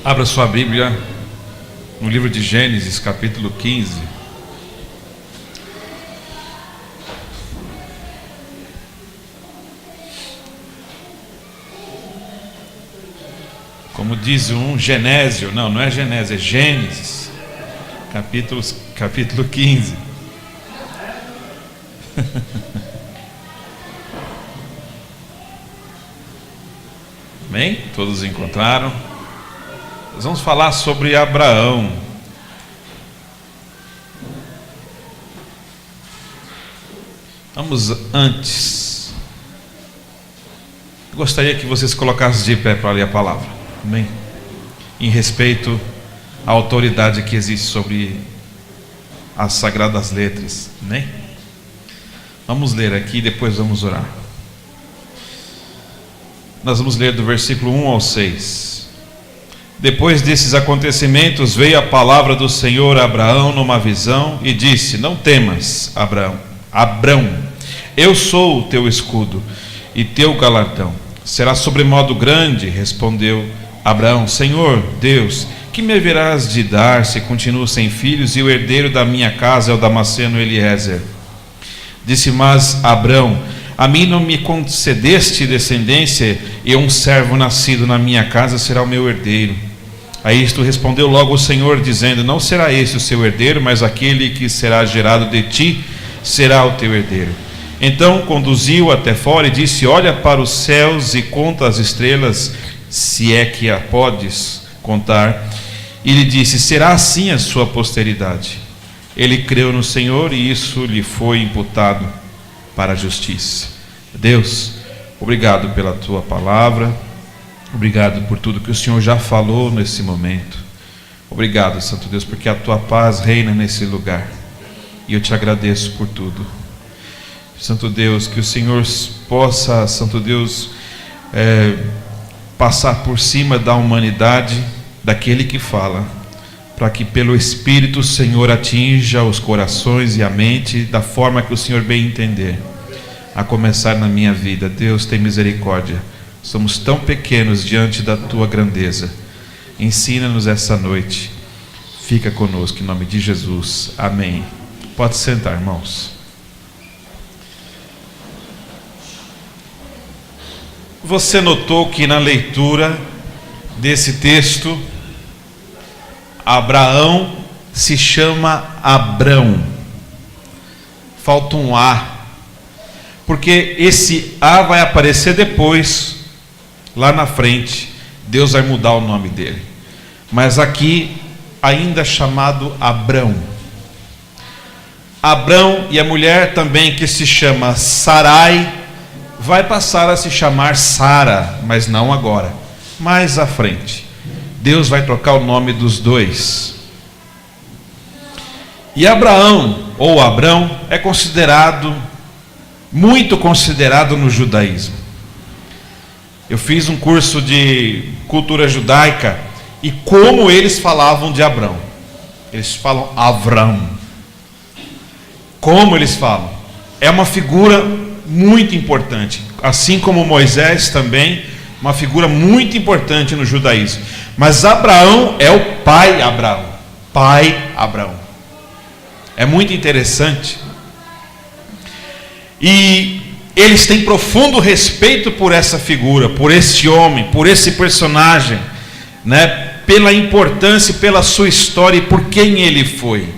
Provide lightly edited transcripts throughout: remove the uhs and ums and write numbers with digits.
Abra sua Bíblia no livro de Gênesis, capítulo 15. Como diz um Genésio, não é Genésio, é Gênesis, capítulo 15. Bem, todos encontraram? Nós vamos falar sobre Abraão. Vamos antes. Eu gostaria que vocês colocassem de pé para ler a palavra. Amém? Em respeito à autoridade que existe sobre as sagradas letras. Amém? Vamos ler aqui e depois vamos orar. Nós vamos ler do versículo 1 ao 6. Depois desses acontecimentos veio a palavra do Senhor a Abraão numa visão e disse: Não temas, Abrão, eu sou o teu escudo e teu galardão será sobremodo grande. Respondeu Abraão: Senhor Deus, que me haverás de dar se continuo sem filhos e o herdeiro da minha casa é o Damasceno Eliezer? Disse mais Abrão: a mim não me concedeste descendência, e um servo nascido na minha casa será o meu herdeiro. A isto respondeu logo o Senhor, dizendo: não será esse o seu herdeiro, mas aquele que será gerado de ti será o teu herdeiro. Então conduziu até fora e disse: olha para os céus e conta as estrelas, se é que a podes contar. E lhe disse: será assim a sua posteridade. Ele creu no Senhor e isso lhe foi imputado para a justiça. Deus, obrigado pela tua palavra, obrigado por tudo que o Senhor já falou nesse momento. Obrigado, Santo Deus, porque a tua paz reina nesse lugar, e eu te agradeço por tudo. Santo Deus, que o Senhor possa, Santo Deus, passar por cima da humanidade, daquele que fala, para que pelo Espírito o Senhor atinja os corações e a mente da forma que o Senhor bem entender, a começar na minha vida. Deus, tem misericórdia, somos tão pequenos diante da tua grandeza. Ensina-nos essa noite, fica conosco, em nome de Jesus, amém. Pode sentar, irmãos. Você notou que na leitura desse texto, Abraão se chama Abrão. Falta um A, porque esse A vai aparecer depois, lá na frente. Deus vai mudar o nome dele, mas aqui ainda chamado Abrão. Abrão e a mulher também, que se chama Sarai, vai passar a se chamar Sara, mas não agora, mais à frente. Deus vai trocar o nome dos dois. E Abraão, ou Abrão, é muito considerado no judaísmo. Eu fiz um curso de cultura judaica, e como eles falavam de Abrão. Eles falam Avram. Como eles falam? É uma figura muito importante, assim como Moisés também, uma figura muito importante no judaísmo. Mas Abraão é o pai Abraão. Pai Abraão. É muito interessante. E eles têm profundo respeito por essa figura, por este homem, por esse personagem, né? Pela importância, pela sua história e por quem ele foi.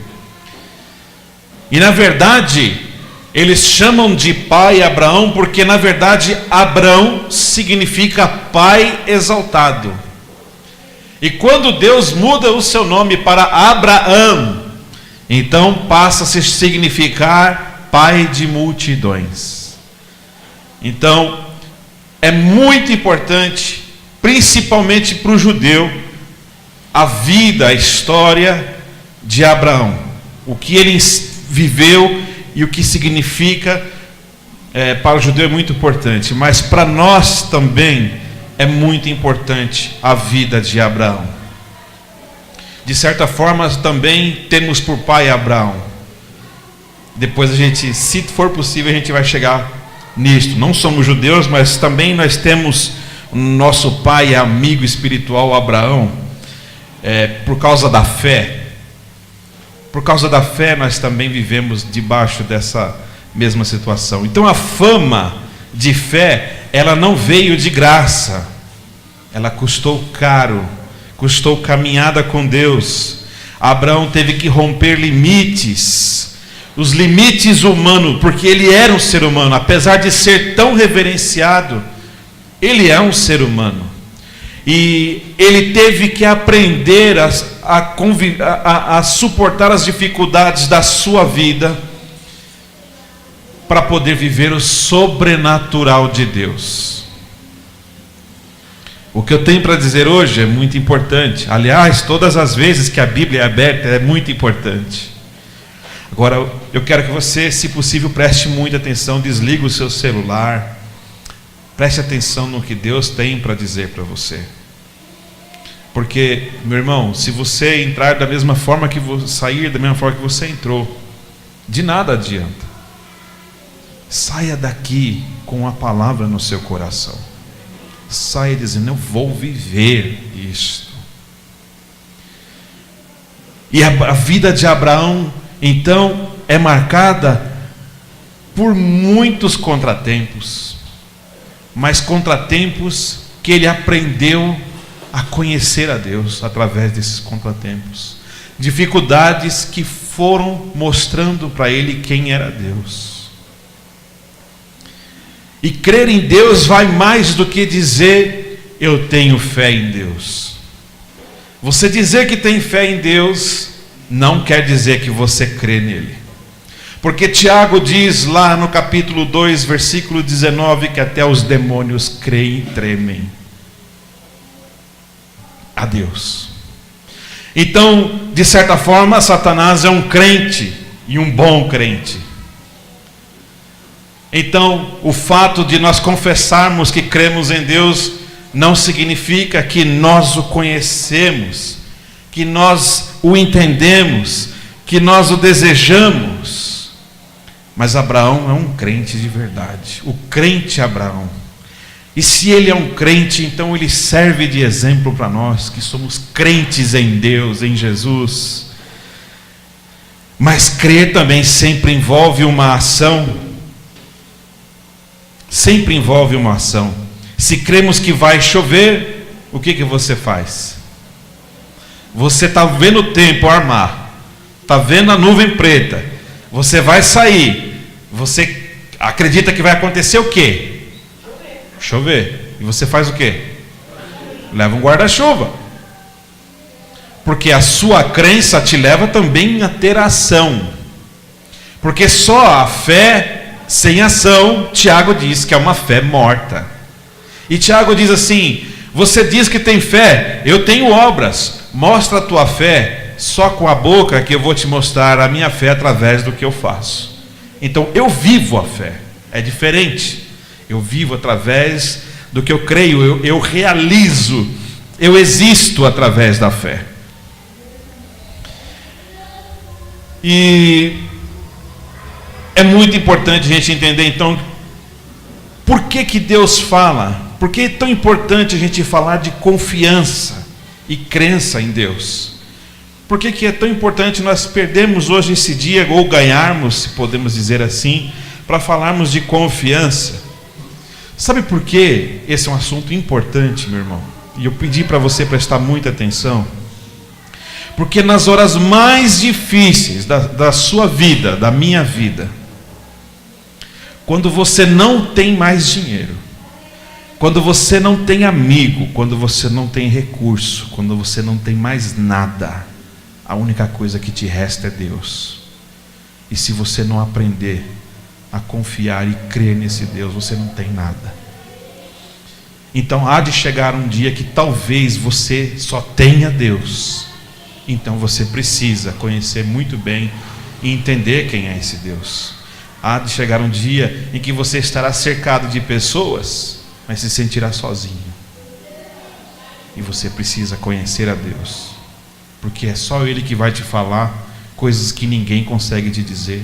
E na verdade, eles chamam de pai Abraão porque na verdade Abrão significa pai exaltado. E quando Deus muda o seu nome para Abraão, então passa a se significar pai de multidões. Então é muito importante, principalmente para o judeu, a vida, a história de Abraão, o que ele viveu e o que significa. Para o judeu é muito importante, mas para nós também é muito importante a vida de Abraão. De certa forma também temos por pai Abraão. Depois a gente, se for possível, a gente vai chegar nisto. Não somos judeus, mas também nós temos nosso pai e amigo espiritual Abraão. por causa da fé. Por causa da fé nós também vivemos debaixo dessa mesma situação. Então a fama de fé, ela não veio de graça. Ela custou caro, custou caminhada com Deus. Abraão teve que romper limites, os limites humanos, porque ele era um ser humano. Apesar de ser tão reverenciado, ele é um ser humano. E ele teve que aprender a suportar as dificuldades da sua vida para poder viver o sobrenatural de Deus. O que eu tenho para dizer hoje é muito importante. Aliás, todas as vezes que a Bíblia é aberta é muito importante. Agora, eu quero que você, se possível, preste muita atenção. Desliga o seu celular. Preste atenção no que Deus tem para dizer para você. Porque, meu irmão, se você entrar da mesma forma que você sair da mesma forma que você entrou, de nada adianta. Saia daqui com a palavra no seu coração. Saia dizendo: eu vou viver isto. E a vida de Abraão, então, é marcada por muitos contratempos, mas contratempos que ele aprendeu a conhecer a Deus através desses contratempos. Dificuldades que foram mostrando para ele quem era Deus. E crer em Deus vai mais do que dizer: eu tenho fé em Deus. Você dizer que tem fé em Deus não quer dizer que você crê nele. Porque Tiago diz lá no capítulo 2, versículo 19, que até os demônios creem e tremem a Deus. Então, de certa forma, Satanás é um crente e um bom crente. Então, o fato de nós confessarmos que cremos em Deus não significa que nós o conhecemos, que nós o entendemos, que nós o desejamos. Mas Abraão é um crente de verdade, o crente Abraão. E se ele é um crente, então ele serve de exemplo para nós, que somos crentes em Deus, em Jesus. Mas crer também sempre envolve uma ação. Sempre envolve uma ação. Se cremos que vai chover, o que você faz? Você está vendo o tempo armar, está vendo a nuvem preta, você vai sair, você acredita que vai acontecer o quê? Chover. E você faz o quê? Leva um guarda-chuva. Porque a sua crença te leva também a ter ação. Porque só a fé sem ação, Tiago diz que é uma fé morta. E Tiago diz assim: você diz que tem fé, eu tenho obras. Mostra a tua fé só com a boca, que eu vou te mostrar a minha fé através do que eu faço. Então eu vivo a fé. É diferente. Eu vivo através do que eu creio, eu realizo, eu existo através da fé. E é muito importante a gente entender, então, por que Deus fala? Por que é tão importante a gente falar de confiança e crença em Deus? Por que é tão importante nós perdermos hoje esse dia, ou ganharmos, se podemos dizer assim, para falarmos de confiança? Sabe por que esse é um assunto importante, meu irmão? E eu pedi para você prestar muita atenção. Porque nas horas mais difíceis da sua vida, da minha vida, quando você não tem mais dinheiro, quando você não tem amigo, quando você não tem recurso, quando você não tem mais nada, a única coisa que te resta é Deus. E se você não aprender a confiar e crer nesse Deus, você não tem nada. Então há de chegar um dia que talvez você só tenha Deus. Então você precisa conhecer muito bem e entender quem é esse Deus. Há de chegar um dia em que você estará cercado de pessoas, mas se sentirá sozinho. E você precisa conhecer a Deus, porque é só Ele que vai te falar coisas que ninguém consegue te dizer.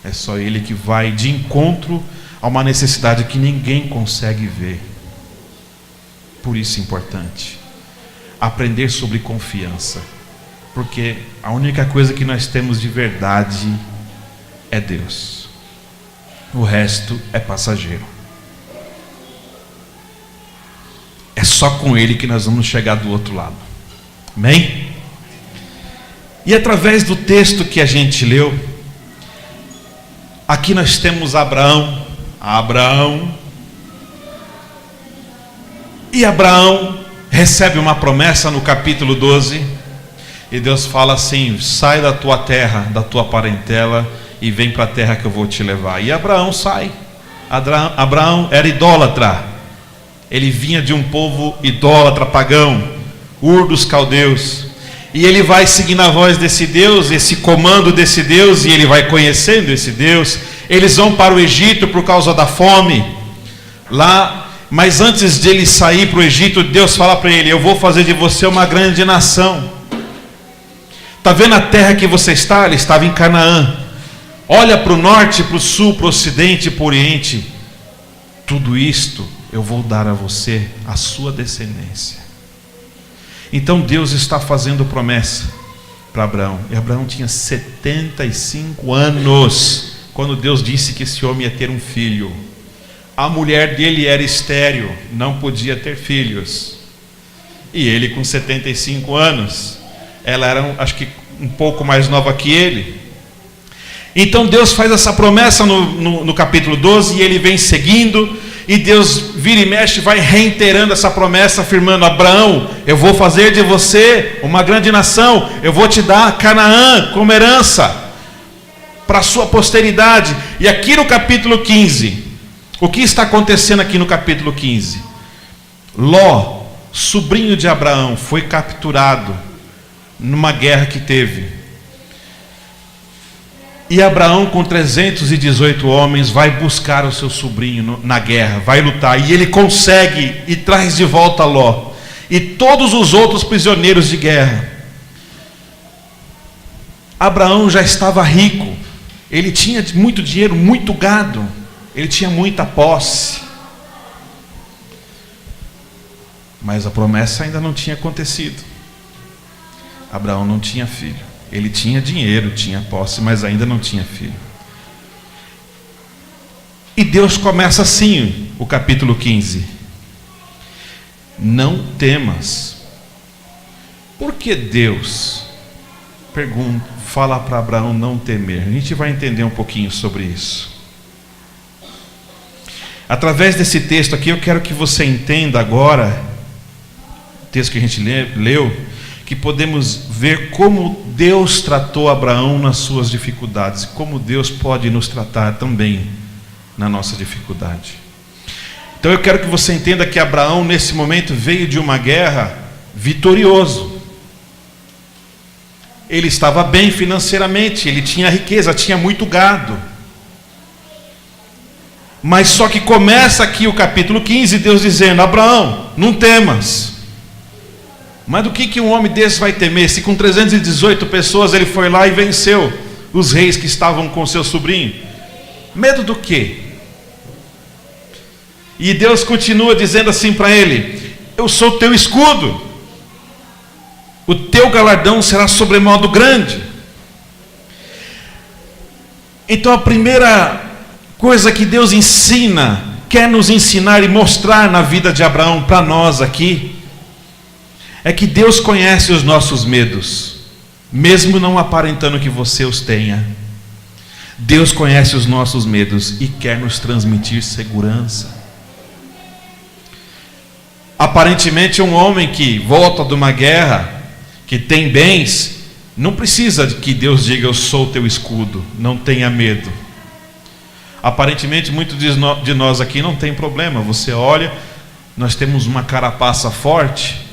É só Ele que vai de encontro a uma necessidade que ninguém consegue ver. Por isso é importante. aprender sobre confiança. Porque a única coisa que nós temos de verdade é Deus. O resto é passageiro. É só com Ele que nós vamos chegar do outro lado. Amém? E através do texto que a gente leu, aqui nós temos Abraão. E Abraão recebe uma promessa no capítulo 12. E Deus fala assim: sai da tua terra, da tua parentela, e vem para a terra que eu vou te levar. E Abraão sai. Abraão era idólatra. Ele vinha de um povo idólatra, pagão, Ur dos caldeus. E ele vai seguindo a voz desse Deus, esse comando desse Deus, e ele vai conhecendo esse Deus. Eles vão para o Egito por causa da fome lá, mas antes de ele sair para o Egito, Deus fala para ele: eu vou fazer de você uma grande nação. Está vendo a terra que você está? Ele estava em Canaã. Olha para o norte, para o sul, para o ocidente e para o oriente. Tudo isto eu vou dar a você, a sua descendência. Então Deus está fazendo promessa para Abraão. E Abraão tinha 75 anos quando Deus disse que esse homem ia ter um filho. A mulher dele era estéril, não podia ter filhos. E ele com 75 anos, ela era, acho que um pouco mais nova que ele. Então Deus faz essa promessa no capítulo 12, e ele vem seguindo, e Deus vira e mexe, vai reiterando essa promessa, afirmando: Abraão, eu vou fazer de você uma grande nação, eu vou te dar Canaã como herança para a sua posteridade. E aqui no capítulo 15, o que está acontecendo aqui no capítulo 15? Ló, sobrinho de Abraão, foi capturado numa guerra que teve. E Abraão, com 318 homens, vai buscar o seu sobrinho na guerra, vai lutar, e ele consegue e traz de volta Ló e todos os outros prisioneiros de guerra. Abraão já estava rico, ele tinha muito dinheiro, muito gado, ele tinha muita posse, mas a promessa ainda não tinha acontecido. Abraão não tinha filho. Ele tinha dinheiro, tinha posse, mas ainda não tinha filho. E Deus começa assim o capítulo 15: não temas. Por que Deus fala para Abraão não temer? A gente vai entender um pouquinho sobre isso. Através desse texto aqui, eu quero que você entenda agora, o texto que a gente leu, que podemos ver como Deus tratou Abraão nas suas dificuldades, e como Deus pode nos tratar também na nossa dificuldade. Então eu quero que você entenda que Abraão, nesse momento, veio de uma guerra vitorioso. Ele estava bem financeiramente, ele tinha riqueza, tinha muito gado. Mas só que começa aqui o capítulo 15, Deus dizendo: Abraão, não temas. Mas do que um homem desse vai temer? Se com 318 pessoas ele foi lá e venceu os reis que estavam com seu sobrinho. Medo do quê? E Deus continua dizendo assim para ele: eu sou teu escudo, o teu galardão será sobremodo grande. Então a primeira coisa que Deus ensina, quer nos ensinar e mostrar na vida de Abraão para nós aqui, é que Deus conhece os nossos medos, mesmo não aparentando que você os tenha. Deus conhece os nossos medos e quer nos transmitir segurança. Aparentemente, um homem que volta de uma guerra, que tem bens, não precisa que Deus diga: eu sou teu escudo, não tenha medo. Aparentemente, muitos de nós aqui não tem problema. Você olha, nós temos uma carapaça forte,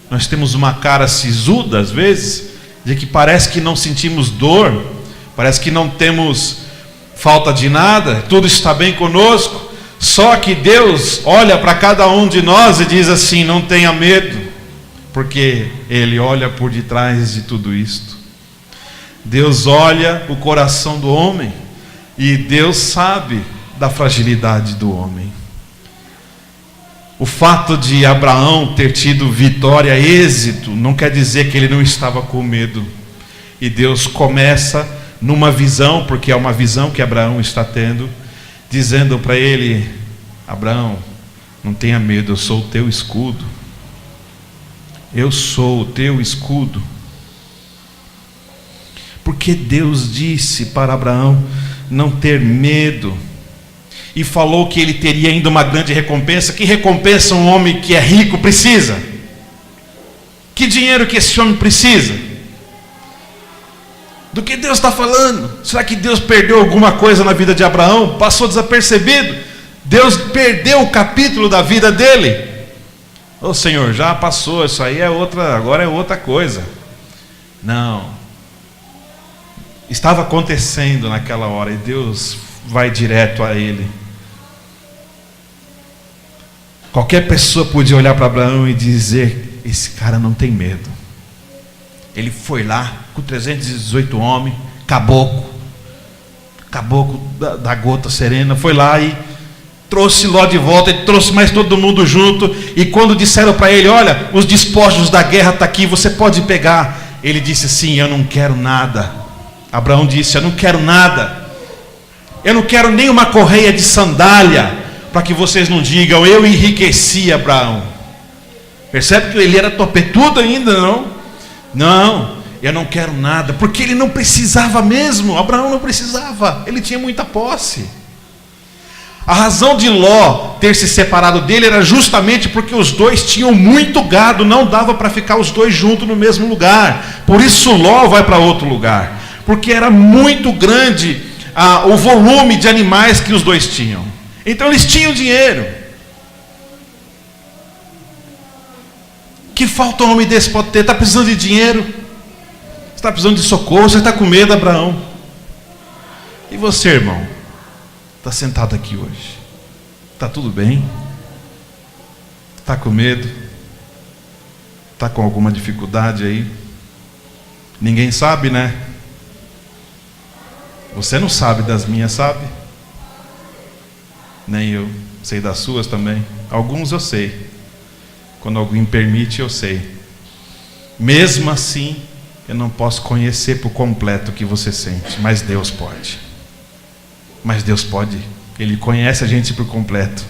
nós temos uma cara sisuda às vezes, de que parece que não sentimos dor, parece que não temos falta de nada, tudo está bem conosco. Só que Deus olha para cada um de nós e diz assim: não tenha medo, porque Ele olha por detrás de tudo isto. Deus olha o coração do homem, e Deus sabe da fragilidade do homem. O fato de Abraão ter tido vitória, êxito, não quer dizer que ele não estava com medo. E Deus começa numa visão, porque é uma visão que Abraão está tendo, dizendo para ele: Abraão, não tenha medo, eu sou o teu escudo. Eu sou o teu escudo. Porque Deus disse para Abraão não ter medo, e falou que ele teria ainda uma grande recompensa. Que recompensa um homem que é rico precisa? Que dinheiro que esse homem precisa? Do que Deus está falando? Será que Deus perdeu alguma coisa na vida de Abraão? Passou desapercebido? Deus perdeu o capítulo da vida dele? Ô Senhor, já passou, isso aí é outra, agora é outra coisa. Não. Estava acontecendo naquela hora e Deus vai direto a ele. Qualquer pessoa podia olhar para Abraão e dizer: esse cara não tem medo. Ele foi lá com 318 homens, caboclo da gota serena, foi lá e trouxe Ló de volta, e trouxe mais todo mundo junto. E quando disseram para ele: olha, os despojos da guerra estão aqui, você pode pegar. Ele disse assim: eu não quero nada. Abraão disse: eu não quero nada. Eu não quero nem uma correia de sandália, para que vocês não digam, eu enriqueci Abraão. Percebe que ele era topetudo ainda, não? Não, eu não quero nada, porque ele não precisava mesmo. Abraão não precisava, ele tinha muita posse. A razão de Ló ter se separado dele era justamente porque os dois tinham muito gado, não dava para ficar os dois juntos no mesmo lugar. Por isso Ló vai para outro lugar, porque era muito grande o volume de animais que os dois tinham. Então eles tinham dinheiro. Que falta um homem desse pode ter? Está precisando de dinheiro? Está precisando de socorro? Você está com medo, Abraão? E você, irmão? Está sentado aqui hoje? Está tudo bem? Está com medo? Está com alguma dificuldade aí? Ninguém sabe, né? Você não sabe das minhas, sabe? Nem eu. Sei das suas também. Alguns eu sei. Quando alguém permite, eu sei. Mesmo assim, eu não posso conhecer por completo o que você sente. Mas Deus pode. Mas Deus pode. Ele conhece a gente por completo.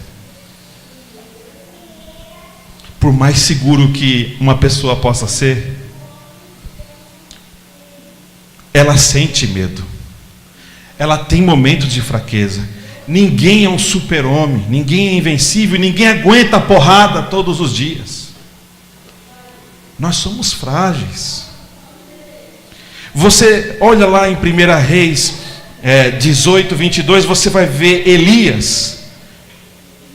Por mais seguro que uma pessoa possa ser, ela sente medo. Ela tem momentos de fraqueza. Ninguém é um super-homem, ninguém é invencível, ninguém aguenta a porrada todos os dias. Nós somos frágeis. Você olha lá em 1 Reis 18, 22, você vai ver Elias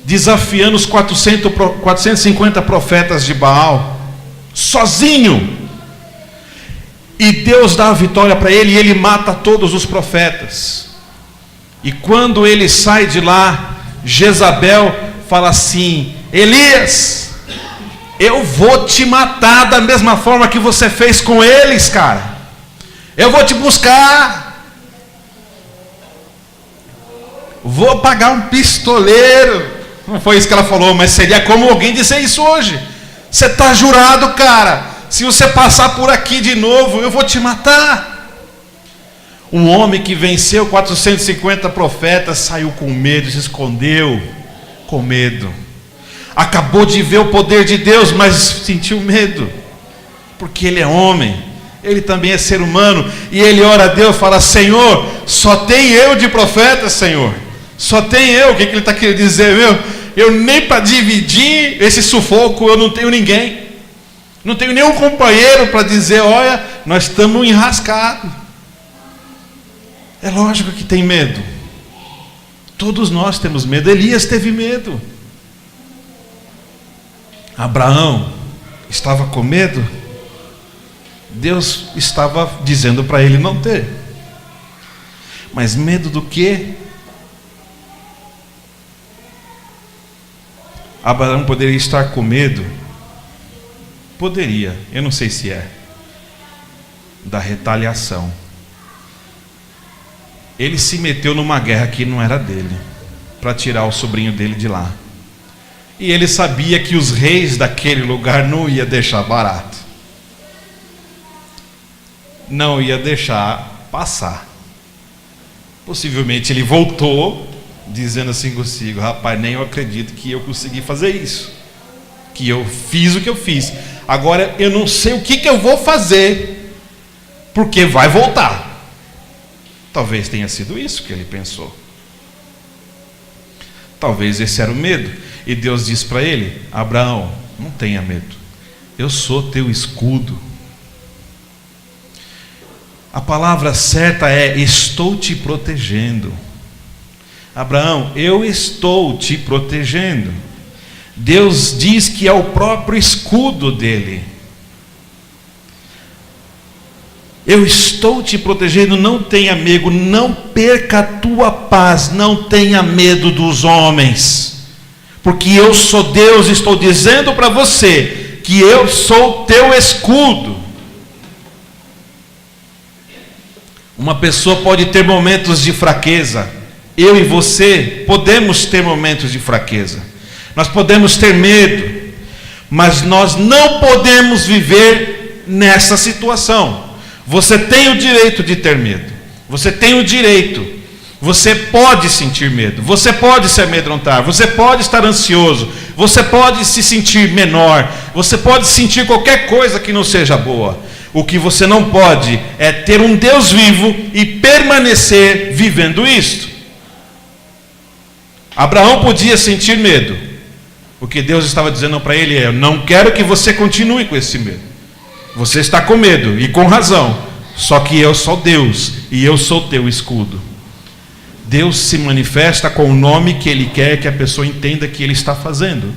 desafiando os 450 profetas de Baal, sozinho. E Deus dá a vitória para ele, e ele mata todos os profetas. E quando ele sai de lá, Jezabel fala assim: Elias, eu vou te matar da mesma forma que você fez com eles, cara. Eu vou te buscar. Vou pagar um pistoleiro. Não foi isso que ela falou, mas seria como alguém dizer isso hoje. Você está jurado, cara. Se você passar por aqui de novo, eu vou te matar. Um homem que venceu 450 profetas saiu com medo, se escondeu com medo. Acabou de ver o poder de Deus, mas sentiu medo. Porque ele é homem, ele também é ser humano. E ele ora a Deus e fala: Senhor, só tem eu de profeta, Senhor. Só tem eu. O que ele está querendo dizer, meu? Eu nem para dividir esse sufoco eu não tenho ninguém. Não tenho nenhum companheiro para dizer: olha, nós estamos enrascados. É lógico que tem medo. Todos nós temos medo. Elias teve medo. Abraão estava com medo. Deus estava dizendo para ele não ter. Mas medo do quê? Abraão poderia estar com medo? Poderia, eu não sei se é. Da retaliação. Ele se meteu numa guerra que não era dele, para tirar o sobrinho dele de lá. E ele sabia que os reis daquele lugar não iam deixar barato, não ia deixar passar. Possivelmente ele voltou dizendo assim consigo: rapaz, nem eu acredito que eu consegui fazer isso, que eu fiz o que eu fiz, agora eu não sei o que eu vou fazer, porque vai voltar. Talvez tenha sido isso que ele pensou. Talvez esse era o medo. E Deus diz para ele: Abraão, não tenha medo, eu sou teu escudo. A palavra certa é: estou te protegendo. Abraão, eu estou te protegendo. Deus diz que é o próprio escudo dele. Eu estou te protegendo, não tenha medo, não perca a tua paz, não tenha medo dos homens, porque eu sou Deus, estou dizendo para você que eu sou teu escudo. Uma pessoa pode ter momentos de fraqueza, eu e você podemos ter momentos de fraqueza, nós podemos ter medo, mas nós não podemos viver nessa situação. Você tem o direito de ter medo, você tem o direito, você pode sentir medo, você pode se amedrontar, você pode estar ansioso, você pode se sentir menor, você pode sentir qualquer coisa que não seja boa. O que você não pode é ter um Deus vivo e permanecer vivendo isto. Abraão podia sentir medo. O que Deus estava dizendo para ele é: eu não quero que você continue com esse medo. Você está com medo, e com razão, só que eu sou Deus, e eu sou teu escudo. Deus se manifesta com o nome que Ele quer que a pessoa entenda que Ele está fazendo.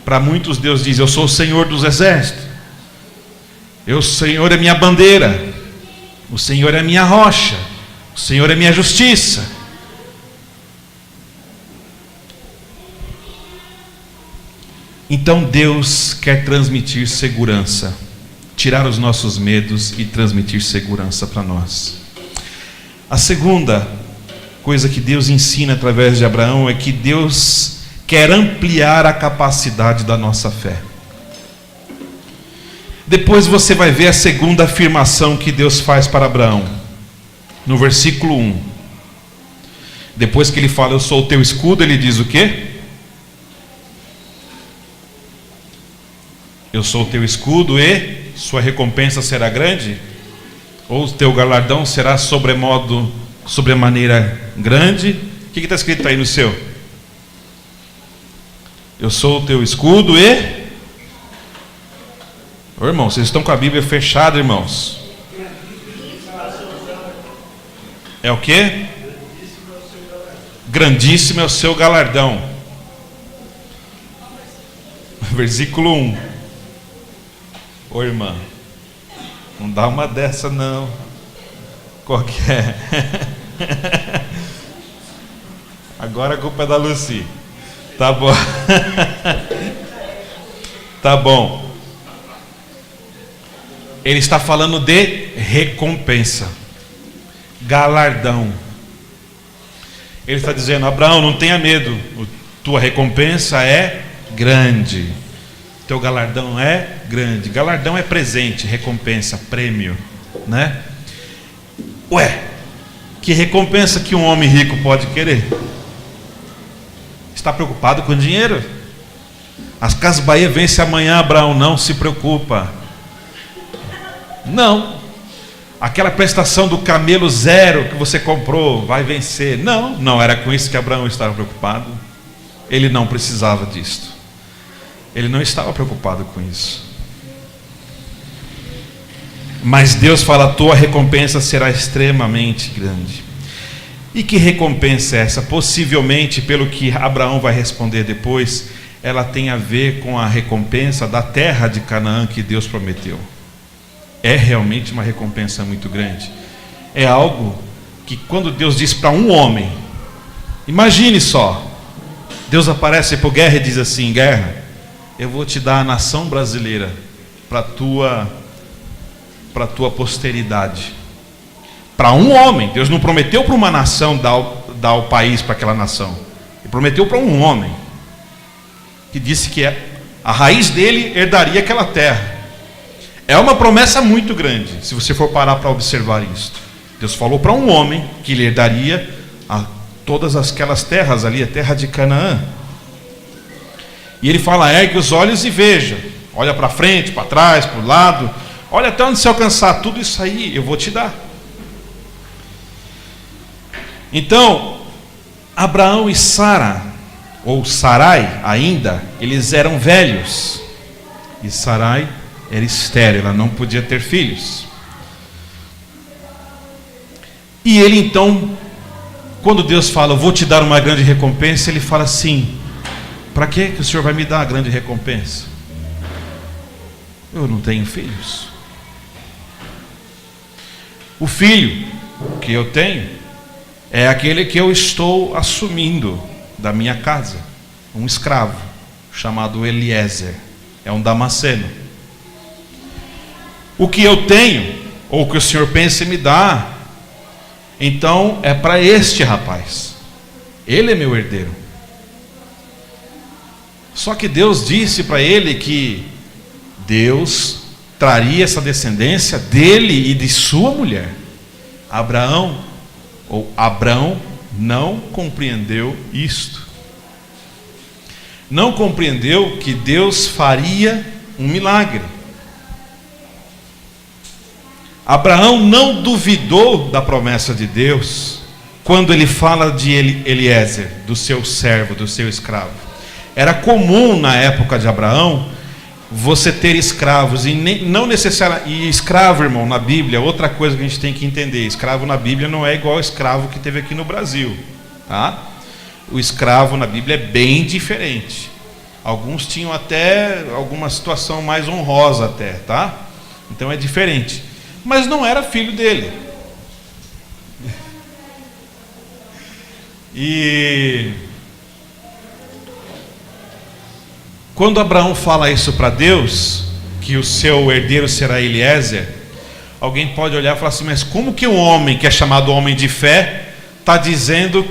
Para muitos Deus diz: eu sou o Senhor dos exércitos, o Senhor é minha bandeira, o Senhor é minha rocha, o Senhor é minha justiça. Então Deus quer transmitir segurança, tirar os nossos medos e transmitir segurança para nós. A segunda coisa que Deus ensina através de Abraão é que Deus quer ampliar a capacidade da nossa fé. Depois você vai ver a segunda afirmação que Deus faz para Abraão, no versículo 1. Depois que ele fala: eu sou o teu escudo, ele diz o quê? Eu sou o teu escudo e sua recompensa será grande? Ou o teu galardão será sobremaneira grande? O que está escrito aí no seu? Eu sou o teu escudo e... Ô, irmão, vocês estão com a Bíblia fechada, irmãos? É o quê? Grandíssimo é o seu galardão. Versículo 1. Ô, irmã, não dá uma dessa não. Qual que é? Agora a culpa é da Lucy. Tá bom. Tá bom. Ele está falando de recompensa, galardão. Ele está dizendo: Abraão, não tenha medo, tua recompensa é grande, teu galardão é grande. Galardão é presente, recompensa, prêmio, né? Ué, que recompensa que um homem rico pode querer? Está preocupado com dinheiro? As Casas Bahia vence amanhã, Abraão, não se preocupa. Não. Aquela prestação do camelo zero que você comprou vai vencer. Não, não era com isso que Abraão estava preocupado. Ele não precisava disto. Ele não estava preocupado com isso. Mas Deus fala: a tua recompensa será extremamente grande. E que recompensa é essa? Possivelmente, pelo que Abraão vai responder depois, ela tem a ver com a recompensa da terra de Canaã que Deus prometeu. É realmente uma recompensa muito grande. É algo que, quando Deus diz para um homem, imagine só, Deus aparece para o Guerra e diz assim: Guerra, eu vou te dar a nação brasileira para a tua posteridade. Para um homem. Deus não prometeu para uma nação dar o país para aquela nação. Ele prometeu para um homem. que disse que a raiz dele herdaria aquela terra. É uma promessa muito grande, se você for parar para observar isso. Deus falou para um homem que lhe herdaria todas aquelas terras ali, a terra de Canaã. E ele fala: ergue os olhos e veja. Olha para frente, para trás, para o lado. Olha até onde você alcançar. Tudo isso aí eu vou te dar. Então, Abraão e Sara, ou Sarai ainda, eles eram velhos. E Sarai era estéril, ela não podia ter filhos. E ele então, quando Deus fala: eu vou te dar uma grande recompensa, ele fala assim: para que o Senhor vai me dar a grande recompensa? Eu não tenho filhos. O filho que eu tenho é aquele que eu estou assumindo da minha casa, um escravo chamado Eliezer, é um damasceno. O que eu tenho, ou o que o Senhor pensa em me dar, então é para este rapaz, ele é meu herdeiro. Só que Deus disse para ele que Deus traria essa descendência dele e de sua mulher. Abraão não compreendeu isto. Não compreendeu que Deus faria um milagre. Abraão não duvidou da promessa de Deus quando ele fala de Eliezer, do seu servo, do seu escravo. Era comum na época de Abraão você ter escravos, e não necessariamente. E escravo, irmão, na Bíblia, outra coisa que a gente tem que entender: escravo na Bíblia não é igual ao escravo que teve aqui no Brasil, tá? O escravo na Bíblia é bem diferente. Alguns tinham até alguma situação mais honrosa até, tá? Então é diferente. Mas não era filho dele. E quando Abraão fala isso para Deus, que o seu herdeiro será Eliezer, alguém pode olhar e falar assim: mas como que um homem que é chamado homem de fé está dizendo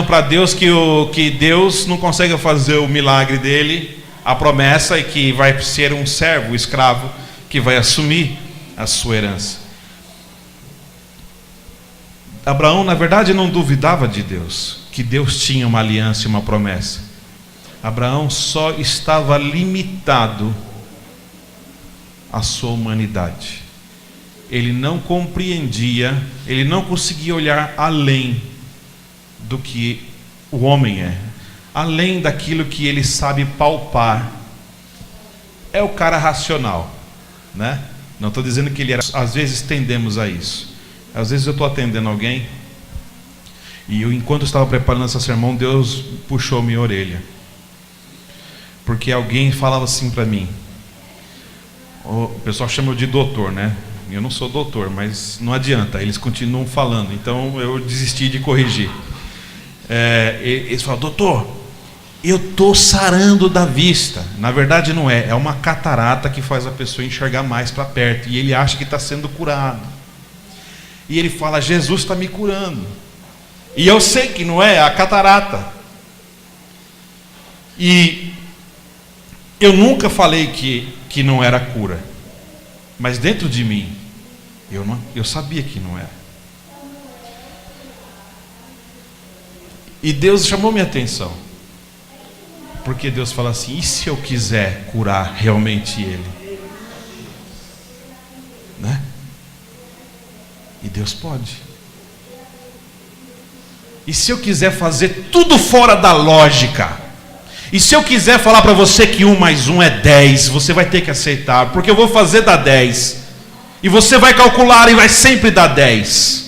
para Deus que Deus não consegue fazer o milagre dele, a promessa, e que vai ser um servo, um escravo, que vai assumir a sua herança? Abraão, na verdade, não duvidava de Deus, que Deus tinha uma aliança e uma promessa. Abraão só estava limitado à sua humanidade. Ele não compreendia, ele não conseguia olhar além do que o homem é, além daquilo que ele sabe palpar. É o cara racional, né? Não estou dizendo que ele era. Às vezes tendemos a isso. Às vezes eu estou atendendo alguém e enquanto eu estava preparando esse sermão, Deus puxou minha orelha, porque alguém falava assim para mim. O pessoal chama eu de doutor, né? Eu não sou doutor, mas não adianta, eles continuam falando, então eu desisti de corrigir. Eles falam: doutor, eu estou sarando da vista. Na verdade não é uma catarata que faz a pessoa enxergar mais para perto, e ele acha que está sendo curado. E ele fala: Jesus está me curando. E eu sei que não é a catarata. E eu nunca falei que não era cura, mas dentro de mim eu sabia que não era. E Deus chamou minha atenção, porque Deus fala assim: e se eu quiser curar realmente ele? Né? E Deus pode. E se eu quiser fazer tudo fora da lógica? E se eu quiser falar para você que 1 mais 1 é 10, você vai ter que aceitar, porque eu vou fazer dar 10. E você vai calcular e vai sempre dar 10.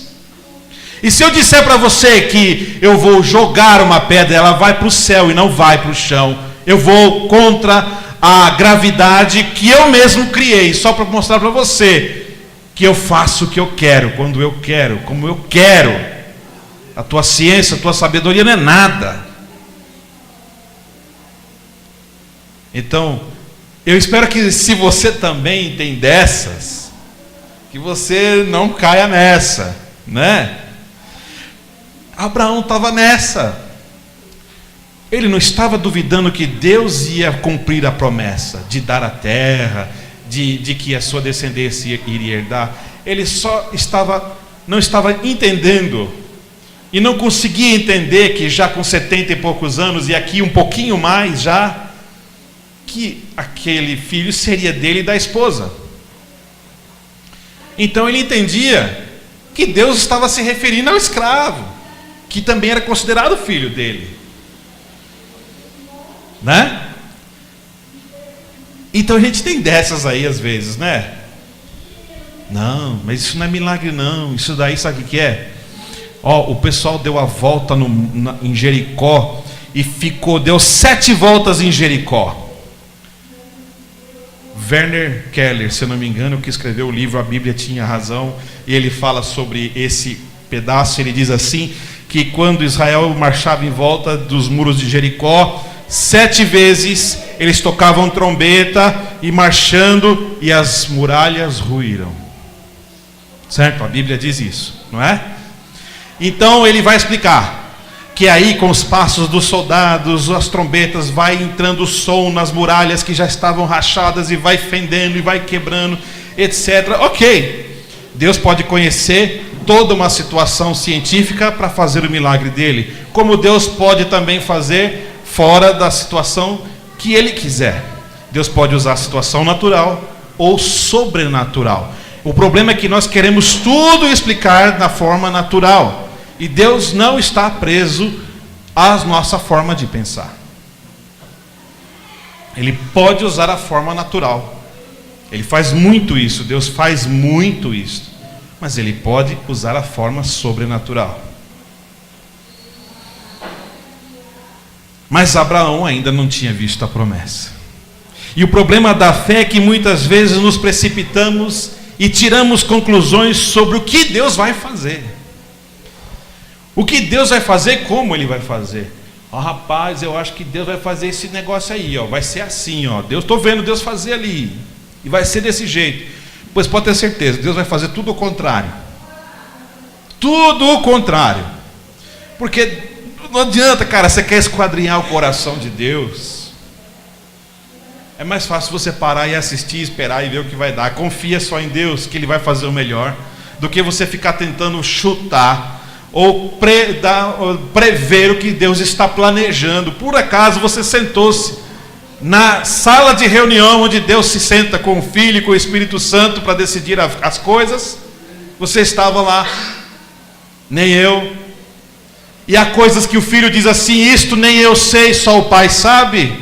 E se eu disser para você que eu vou jogar uma pedra, ela vai para o céu e não vai para o chão, eu vou contra a gravidade que eu mesmo criei, só para mostrar para você que eu faço o que eu quero, quando eu quero, como eu quero. A tua ciência, a tua sabedoria não é nada. Então, eu espero que, se você também tem dessas, que você não caia nessa, né? Abraão estava nessa. Ele não estava duvidando que Deus ia cumprir a promessa de dar a terra, de que a sua descendência iria herdar. Ele só não estava entendendo, e não conseguia entender que já com 70 e poucos anos, e aqui um pouquinho mais já, que aquele filho seria dele e da esposa. Então ele entendia que Deus estava se referindo ao escravo, que também era considerado filho dele, né? Então a gente tem dessas aí às vezes, né? Não, mas isso não é milagre não, isso daí sabe o que é? O pessoal deu a volta em Jericó e deu 7 voltas em Jericó. Werner Keller, se eu não me engano, que escreveu o livro A Bíblia Tinha Razão, e ele fala sobre esse pedaço. Ele diz assim, que quando Israel marchava em volta dos muros de Jericó, 7 vezes eles tocavam trombeta e marchando, e as muralhas ruíram. Certo? A Bíblia diz isso, não é? Então ele vai explicar que aí com os passos dos soldados, as trombetas, vai entrando o som nas muralhas que já estavam rachadas, e vai fendendo e vai quebrando, etc. Ok, Deus pode conhecer toda uma situação científica para fazer o milagre dele, como Deus pode também fazer fora da situação que ele quiser. Deus pode usar a situação natural ou sobrenatural. O problema é que nós queremos tudo explicar na forma natural, e Deus não está preso à nossa forma de pensar. Ele pode usar a forma natural. Ele faz muito isso, Deus faz muito isso. Mas ele pode usar a forma sobrenatural. Mas Abraão ainda não tinha visto a promessa. E o problema da fé é que muitas vezes nos precipitamos e tiramos conclusões sobre o que Deus vai fazer. O que Deus vai fazer, como Ele vai fazer? Rapaz, eu acho que Deus vai fazer esse negócio aí, vai ser assim, estou vendo Deus fazer ali, e vai ser desse jeito. Pois pode ter certeza, Deus vai fazer tudo o contrário. Tudo o contrário. Porque não adianta, cara, você quer esquadrinhar o coração de Deus. É mais fácil você parar e assistir, esperar e ver o que vai dar. Confia só em Deus, que Ele vai fazer o melhor, do que você ficar tentando chutar ou prever o que Deus está planejando. Por acaso você sentou-se na sala de reunião onde Deus se senta com o Filho e com o Espírito Santo para decidir as coisas? Você estava lá, nem eu. E há coisas que o Filho diz assim: isto nem eu sei, só o Pai sabe.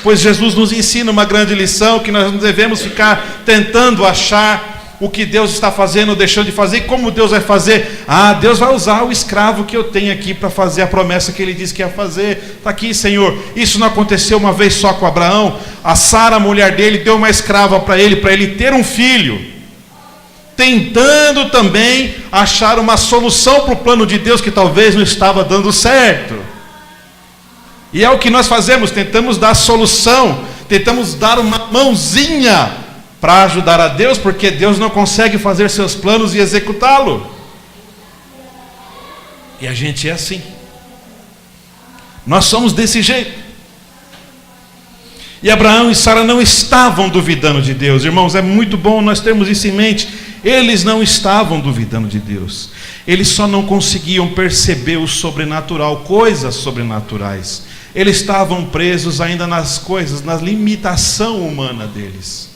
Pois Jesus nos ensina uma grande lição, que nós não devemos ficar tentando achar o que Deus está fazendo ou deixando de fazer, e como Deus vai fazer. Deus vai usar o escravo que eu tenho aqui para fazer a promessa que Ele disse que ia fazer. Está aqui, Senhor. Isso não aconteceu uma vez só com Abraão. A Sara, a mulher dele, deu uma escrava para ele ter um filho, tentando também achar uma solução para o plano de Deus que talvez não estava dando certo. E é o que nós fazemos, tentamos dar solução, tentamos dar uma mãozinha para ajudar a Deus, porque Deus não consegue fazer seus planos e executá-lo. E a gente é assim. Nós somos desse jeito. E Abraão e Sara não estavam duvidando de Deus. Irmãos, é muito bom nós termos isso em mente. Eles não estavam duvidando de Deus. Eles só não conseguiam perceber o sobrenatural, coisas sobrenaturais. Eles estavam presos ainda nas coisas, na limitação humana deles.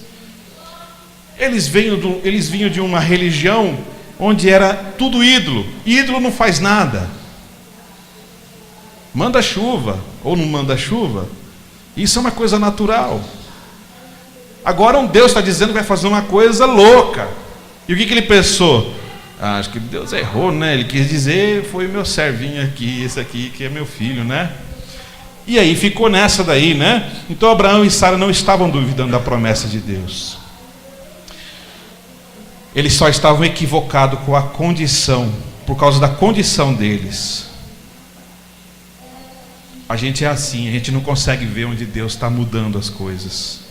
Eles vinham de uma religião onde era tudo ídolo. Ídolo não faz nada. Manda chuva ou não manda chuva, isso é uma coisa natural. Agora um Deus está dizendo que vai fazer uma coisa louca. E o que ele pensou? Acho que Deus errou, né? Ele quis dizer, foi o meu servinho aqui, esse aqui que é meu filho, né? E aí ficou nessa daí, né? Então Abraão e Sara não estavam duvidando da promessa de Deus. Eles só estavam equivocados com a condição, por causa da condição deles. A gente é assim, a gente não consegue ver onde Deus está mudando as coisas.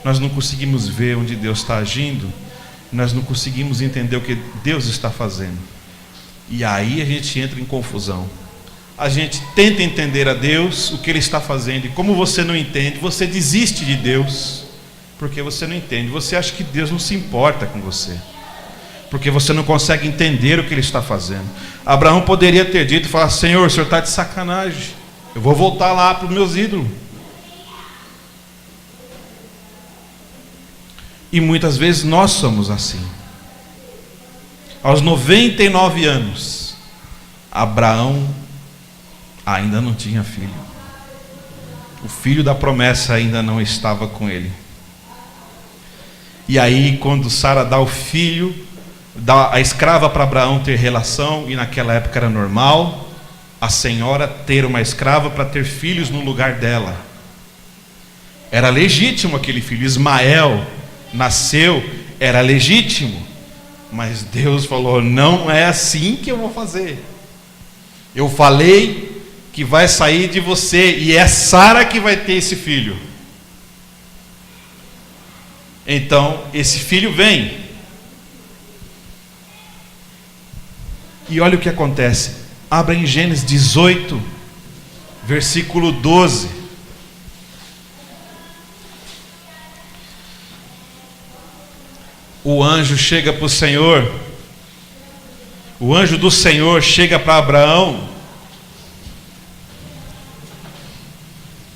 Nós não conseguimos ver onde Deus está agindo. Nós não conseguimos entender o que Deus está fazendo. E aí a gente entra em confusão. a gente tenta entender a Deus, o que Ele está fazendo, e como você não entende, você desiste de Deus, porque você não entende. Você acha que Deus não se importa com você, porque você não consegue entender o que Ele está fazendo. Abraão poderia ter dito e falar: Senhor, o Senhor está de sacanagem, eu vou voltar lá para os meus ídolos. E muitas vezes nós somos assim. Aos 99 anos, Abraão ainda não tinha filho. O filho da promessa ainda não estava com ele. E aí, quando Sara dá o filho, dá a escrava para Abraão ter relação, e naquela época era normal a senhora ter uma escrava para ter filhos no lugar dela. Era legítimo aquele filho. Ismael nasceu, era legítimo. Mas Deus falou: não é assim que eu vou fazer. Eu falei que vai sair de você, e é Sara que vai ter esse filho. Então esse filho vem. E olha o que acontece. Abra em Gênesis 18, versículo 12. O anjo chega para o Senhor. O anjo do Senhor chega para Abraão.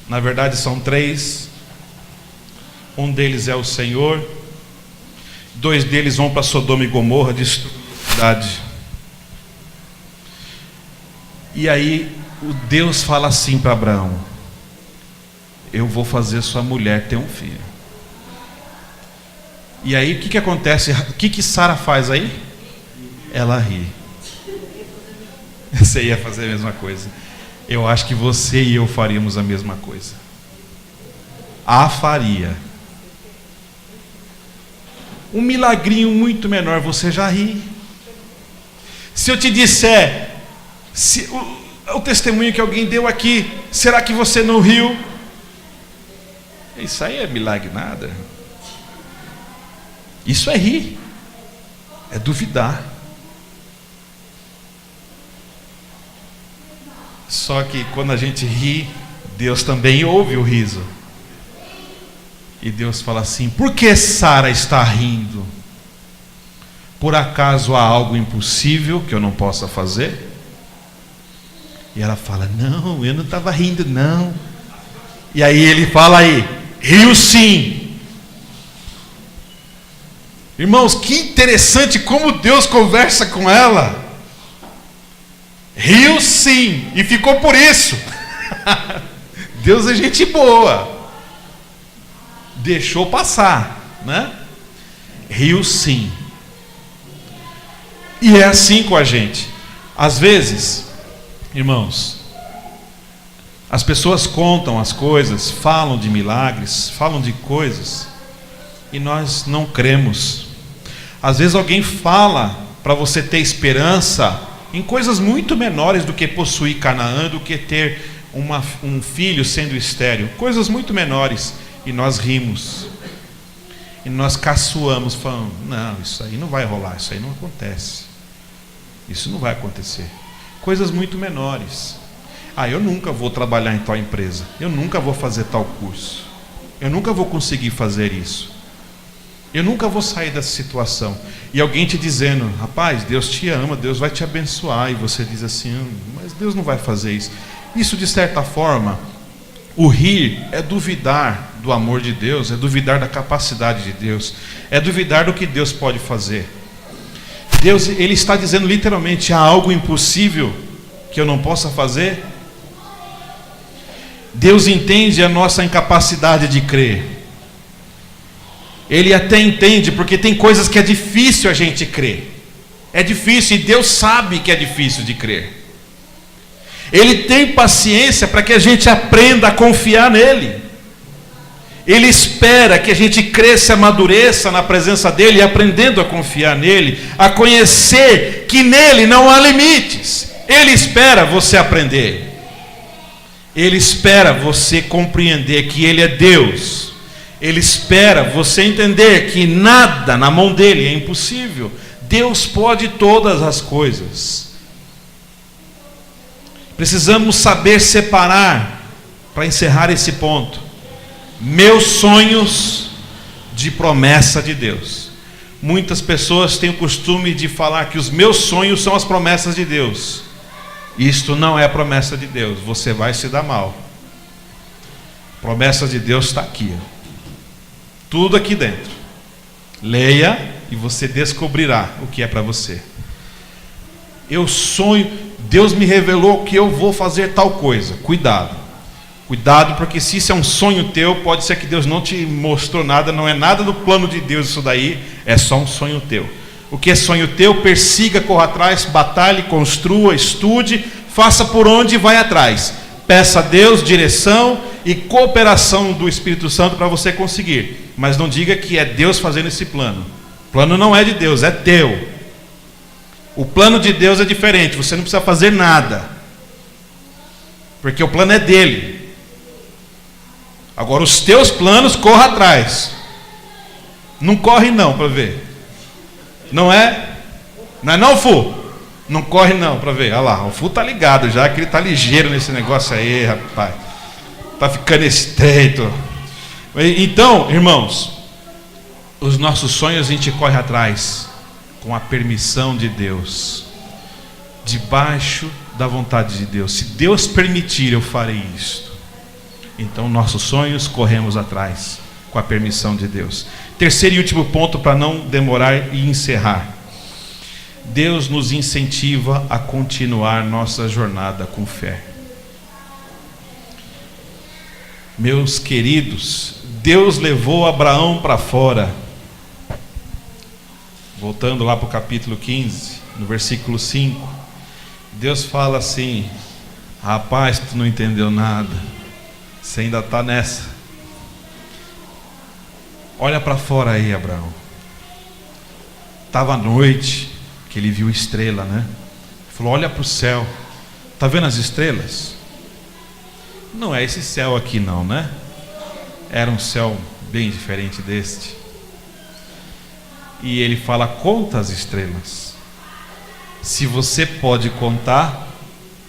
Na verdade são 3. Um deles é o Senhor. 2 deles vão para Sodoma e Gomorra, destruir a cidade. E aí o Deus fala assim para Abraão: eu vou fazer sua mulher ter um filho. E aí o que acontece? O que Sara faz aí? Ela ri. Você ia fazer a mesma coisa. Eu acho que você e eu faríamos a mesma coisa. Faria. Um milagrinho muito menor, você já ri. Se eu te disser o testemunho que alguém deu aqui, será que você não riu? Isso aí é milagre nada. Isso é rir, é duvidar. Só que quando a gente ri, Deus também ouve o riso. E Deus fala assim: por que Sara está rindo? Por acaso há algo impossível que eu não possa fazer? E ela fala: não, eu não estava rindo não. E aí ele fala aí: riu sim. Irmãos, que interessante como Deus conversa com ela. Riu sim, e ficou por isso. Deus é gente boa. Deixou passar, né? Riu sim. E é assim com a gente. Às vezes, irmãos, as pessoas contam as coisas, falam de milagres, falam de coisas, e nós não cremos. Às vezes alguém fala para você ter esperança em coisas muito menores do que possuir Canaã, do que ter um filho sendo estéril, coisas muito menores, e nós rimos, e nós caçoamos, falando: não, isso aí não vai rolar, isso aí não acontece, isso não vai acontecer. Coisas muito menores. Eu nunca vou trabalhar em tal empresa, eu nunca vou fazer tal curso, eu nunca vou conseguir fazer isso, eu nunca vou sair dessa situação. E alguém te dizendo: rapaz, Deus te ama, Deus vai te abençoar. E você diz assim: mas Deus não vai fazer isso. Isso, de certa forma, o rir é duvidar do amor de Deus, é duvidar da capacidade de Deus, é duvidar do que Deus pode fazer. Deus, Ele está dizendo literalmente: há algo impossível que eu não possa fazer? Deus entende a nossa incapacidade de crer. Ele até entende, porque tem coisas que é difícil a gente crer. É difícil, e Deus sabe que é difícil de crer. Ele tem paciência para que a gente aprenda a confiar nele. Ele espera que a gente cresça, amadureça na presença dele, aprendendo a confiar nele, a conhecer que nele não há limites. Ele espera você aprender. Ele espera você compreender que ele é Deus. Ele espera você entender que nada na mão dele é impossível. Deus pode todas as coisas. Precisamos saber separar, para encerrar esse ponto, meus sonhos de promessa de Deus. Muitas pessoas têm o costume de falar que os meus sonhos são as promessas de Deus. Isto não é a promessa de Deus, você vai se dar mal. A promessa de Deus está aqui, tudo aqui dentro. Leia e você descobrirá o que é para você. Eu sonho, Deus me revelou que eu vou fazer tal coisa. Cuidado, porque se isso é um sonho teu, pode ser que Deus não te mostrou nada, não é nada do plano de Deus isso daí, é só um sonho teu. O que é sonho teu, persiga, corra atrás, batalhe, construa, estude, faça por onde vai atrás. Peça a Deus direção e cooperação do Espírito Santo para você conseguir. Mas não diga que é Deus fazendo esse plano. O plano não é de Deus, é teu. O plano de Deus é diferente, você não precisa fazer nada, porque o plano é dele. Agora os teus planos, corra atrás. Não corre não, para ver. Não é? Não é não, Fu? Não corre não, para ver. Olha lá, o Fu tá ligado já, que ele tá ligeiro nesse negócio aí, rapaz. Tá ficando estreito. Então, irmãos, os nossos sonhos a gente corre atrás com a permissão de Deus, debaixo da vontade de Deus. Se Deus permitir, eu farei isto. Então nossos sonhos corremos atrás com a permissão de Deus. Terceiro e último ponto, para não demorar e encerrar: Deus nos incentiva a continuar nossa jornada com fé. Meus queridos, Deus levou Abraão para fora. Voltando lá para o capítulo 15, no versículo 5, Deus fala assim: rapaz, tu não entendeu nada, você ainda está nessa. Olha para fora aí, Abraão. Estava à noite, que ele viu estrela, né? Ele falou: olha para o céu, está vendo as estrelas? Não é esse céu aqui não, né? Era um céu bem diferente deste. E ele fala: conta as estrelas. Se você pode contar,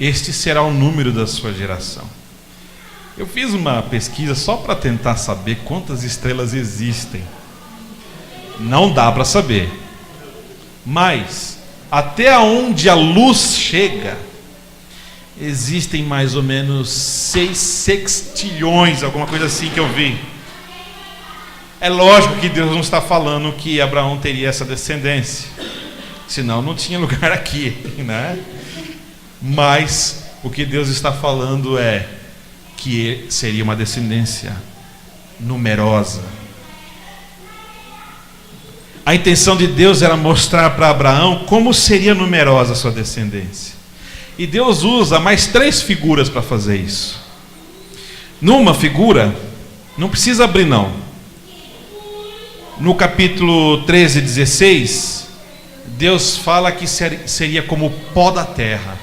este será o número da sua geração. Eu fiz uma pesquisa só para tentar saber quantas estrelas existem. Não dá para saber. Mas até onde a luz chega, existem mais ou menos 6 sextilhões, alguma coisa assim que eu vi. É lógico que Deus não está falando que Abraão teria essa descendência, senão não tinha lugar aqui, né? Mas o que Deus está falando é que seria uma descendência numerosa. A intenção de Deus era mostrar para Abraão como seria numerosa a sua descendência. E Deus usa mais 3 figuras para fazer isso. Numa figura, não precisa abrir não. No capítulo 13, 16, Deus fala que seria como o pó da terra.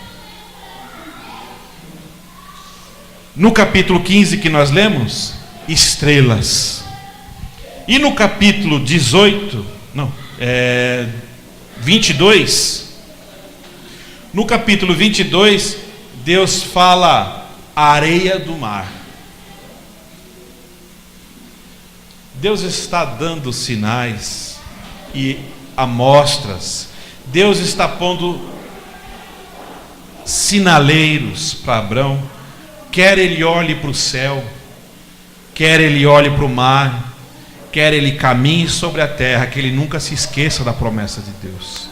No capítulo 15 que nós lemos, estrelas. E no capítulo 22, no capítulo 22, Deus fala areia do mar. Deus está dando sinais e amostras. Deus está pondo sinaleiros para Abraão. Quer ele olhe para o céu, quer ele olhe para o mar, quer ele caminhe sobre a terra, que ele nunca se esqueça da promessa de Deus.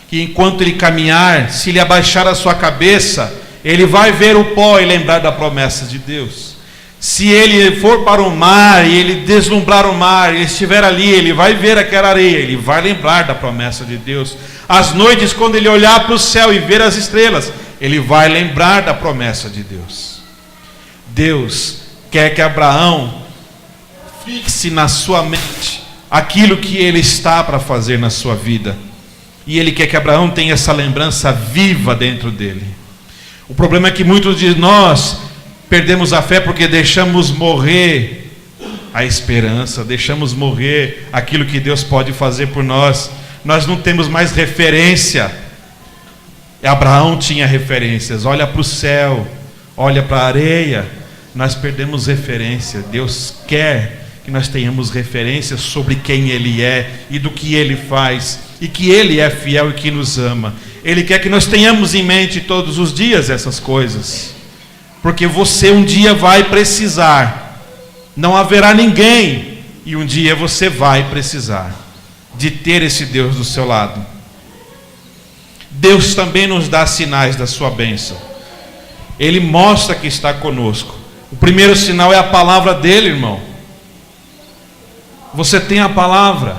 Que enquanto ele caminhar, se ele abaixar a sua cabeça, ele vai ver o pó e lembrar da promessa de Deus. Se ele for para o mar e ele deslumbrar o mar, e estiver ali, ele vai ver aquela areia, ele vai lembrar da promessa de Deus. Às noites, quando ele olhar para o céu e ver as estrelas, ele vai lembrar da promessa de Deus. Deus quer que Abraão fixe na sua mente aquilo que ele está para fazer na sua vida. E ele quer que Abraão tenha essa lembrança viva dentro dele. O problema é que muitos de nós perdemos a fé porque deixamos morrer a esperança, deixamos morrer aquilo que Deus pode fazer por nós. Nós não temos mais referência. Abraão tinha referências. Olha para o céu, olha para a areia. Nós perdemos referência. Deus quer que nós tenhamos referências sobre quem Ele é e do que Ele faz, e que Ele é fiel e que nos ama. Ele quer que nós tenhamos em mente todos os dias essas coisas, porque você um dia vai precisar. Não haverá ninguém, e um dia você vai precisar de ter esse Deus do seu lado. Deus também nos dá sinais da sua bênção. Ele mostra que está conosco. O primeiro sinal é a palavra dele, irmão. Você tem a palavra.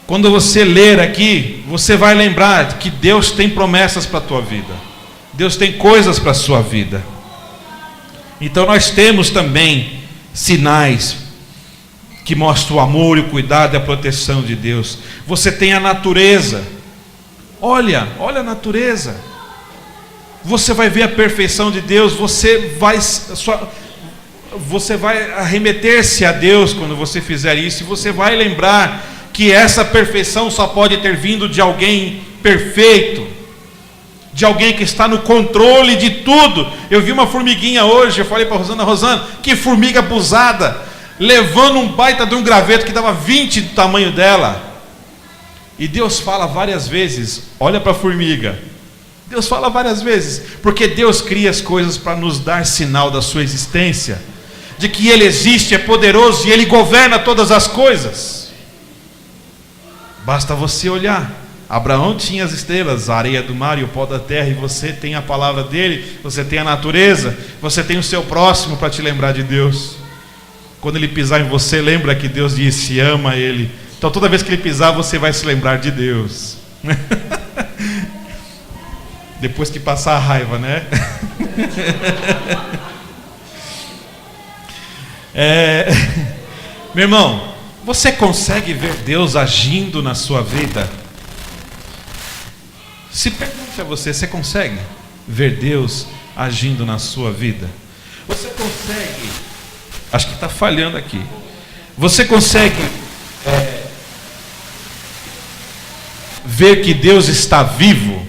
Quando você ler aqui, você vai lembrar que Deus tem promessas para a tua vida. Deus tem coisas para a sua vida. Então nós temos também sinais que mostram o amor, o cuidado e a proteção de Deus. Você tem a natureza. Olha a natureza. Você vai ver a perfeição de Deus. Você vai arremeter-se a Deus quando você fizer isso. E você vai lembrar que essa perfeição só pode ter vindo de alguém perfeito, de alguém que está no controle de tudo. Eu vi uma formiguinha hoje. Eu falei para Rosana, que formiga abusada, levando um baita de um graveto que dava 20 do tamanho dela. E Deus fala várias vezes: olha para a formiga. Deus fala várias vezes, porque Deus cria as coisas para nos dar sinal da sua existência, de que Ele existe, é poderoso e Ele governa todas as coisas. Basta você olhar. Abraão tinha as estrelas, a areia do mar e o pó da terra, e você tem a palavra dele, você tem a natureza, você tem o seu próximo para te lembrar de Deus. Quando ele pisar em você, lembra que Deus disse: ama ele. Então toda vez que ele pisar, você vai se lembrar de Deus. Depois que passar a raiva, né? Meu irmão, você consegue ver Deus agindo na sua vida? Se pergunte a você consegue ver Deus agindo na sua vida? Você consegue? Acho que está falhando aqui. Você consegue ver que Deus está vivo?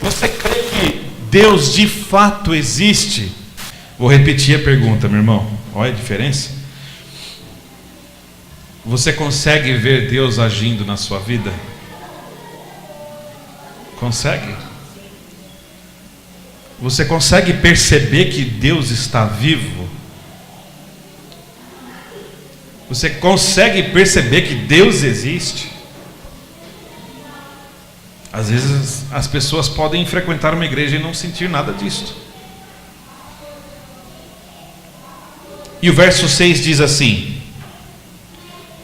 Você crê que Deus de fato existe? Vou repetir a pergunta, meu irmão. Olha a diferença. Você consegue ver Deus agindo na sua vida? Consegue? Você consegue perceber que Deus está vivo? Você consegue perceber que Deus existe? Às vezes as pessoas podem frequentar uma igreja e não sentir nada disso. E o verso 6 diz assim: